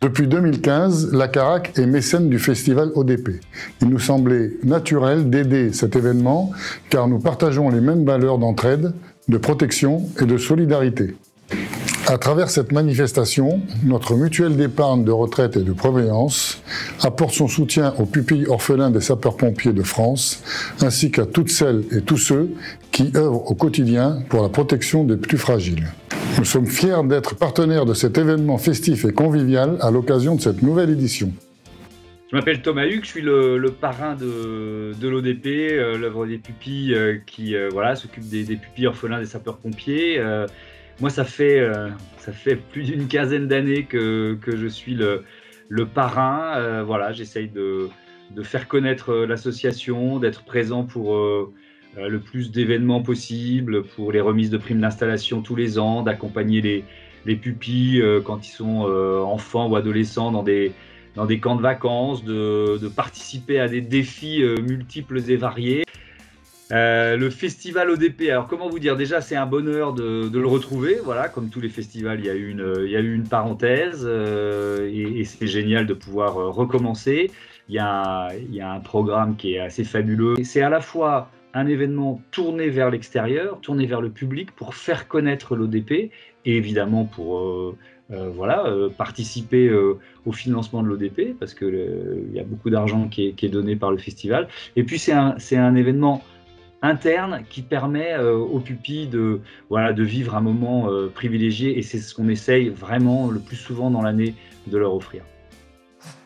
Depuis 2015, la Caraque est mécène du festival ODP. Il nous semblait naturel d'aider cet événement car nous partageons les mêmes valeurs d'entraide, de protection et de solidarité. À travers cette manifestation, notre mutuelle d'épargne de retraite et de prévoyance apporte son soutien aux pupilles orphelins des sapeurs-pompiers de France, ainsi qu'à toutes celles et tous ceux qui œuvrent au quotidien pour la protection des plus fragiles. Nous sommes fiers d'être partenaires de cet événement festif et convivial à l'occasion de cette nouvelle édition. Je m'appelle Thomas Huck, je suis le parrain de l'ODP, l'œuvre des pupilles qui s'occupe des pupilles orphelins des sapeurs-pompiers. Moi, ça fait plus d'une quinzaine d'années que je suis le parrain. J'essaye de faire connaître l'association, d'être présent pour le plus d'événements possible, pour les remises de primes d'installation tous les ans, d'accompagner les pupilles quand ils sont enfants ou adolescents dans des camps de vacances, de participer à des défis multiples et variés. Le festival ODP, alors comment vous dire, déjà c'est un bonheur de le retrouver, voilà, comme tous les festivals il y a eu une parenthèse et c'est génial de pouvoir recommencer. Il y a un programme qui est assez fabuleux. C'est à la fois un événement tourné vers l'extérieur, tourné vers le public pour faire connaître l'ODP et évidemment pour participer au financement de l'ODP parce qu'il y a beaucoup d'argent qui est donné par le festival. Et puis c'est un événement interne qui permet aux pupilles de vivre un moment privilégié et c'est ce qu'on essaye vraiment le plus souvent dans l'année de leur offrir.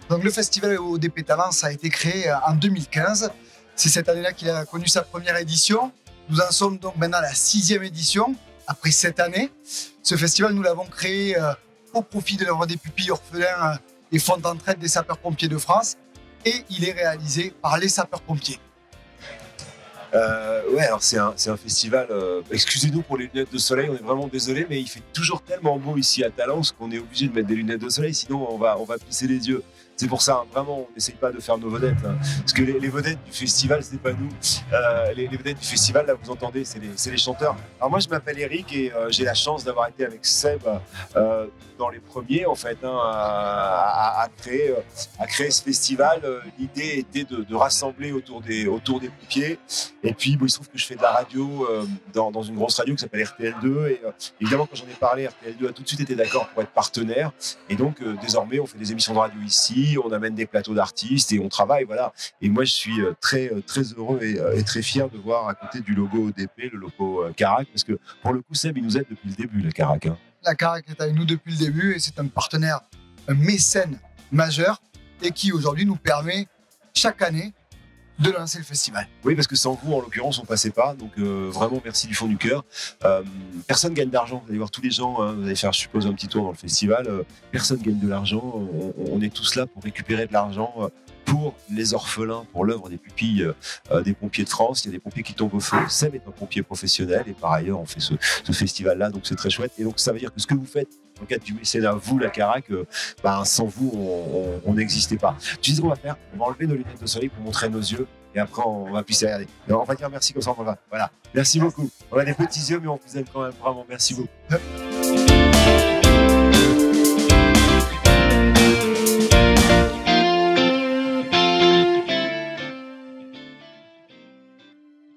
Donc le festival ODP Talents a été créé en 2015. C'est cette année-là qu'il a connu sa première édition. Nous en sommes donc maintenant à la 6e édition, après 7 années. Ce festival, nous l'avons créé au profit de l'œuvre des pupilles orphelins et fonds d'entraide des sapeurs-pompiers de France et il est réalisé par les sapeurs-pompiers. Alors c'est un festival, excusez-nous pour les lunettes de soleil, on est vraiment désolé, mais il fait toujours tellement beau ici à Talence qu'on est obligé de mettre des lunettes de soleil, sinon on va plisser les yeux. C'est pour ça, vraiment, on n'essaye pas de faire nos vedettes. Parce que les vedettes du festival, c'est pas nous. Les vedettes du festival, là, vous entendez, c'est les chanteurs. Alors moi, je m'appelle Eric et j'ai la chance d'avoir été avec Seb dans les premiers, en fait, à créer ce festival. L'idée était de rassembler autour des pompiers. Et puis, il se trouve que je fais de la radio dans une grosse radio qui s'appelle RTL2. Et évidemment, quand j'en ai parlé, RTL2 a tout de suite été d'accord pour être partenaire. Et donc, désormais, on fait des émissions de radio ici. On amène des plateaux d'artistes et on travaille, voilà. Et moi, je suis très, très heureux et très fier de voir à côté du logo ODP, le logo Caraque, parce que pour le coup, Seb, il nous aide depuis le début, la Caraque. La Caraque est avec nous depuis le début et c'est un partenaire, un mécène majeur et qui aujourd'hui nous permet chaque année de lancer le festival. Oui, parce que sans vous, en l'occurrence, on ne passait pas. Donc, vraiment, merci du fond du cœur. Personne ne gagne d'argent. Vous allez voir tous les gens, vous allez faire, je suppose, un petit tour dans le festival. Personne ne gagne de l'argent. On est tous là pour récupérer de l'argent pour les orphelins, pour l'œuvre des pupilles des pompiers de France. Il y a des pompiers qui tombent au feu. Seb est un pompier professionnel et par ailleurs, on fait ce festival-là. Donc, c'est très chouette. Et donc, ça veut dire que ce que vous faites dans le cadre du mécénat, vous, la Caraque, sans vous, on n'existait pas. Tu sais ce qu'on va faire? On va enlever nos lunettes de soleil pour montrer nos yeux et après, on va plus se regarder. Alors, on va dire merci comme ça, on va. Voilà. Merci beaucoup. On a des petits yeux, mais on vous aime quand même vraiment. Merci beaucoup.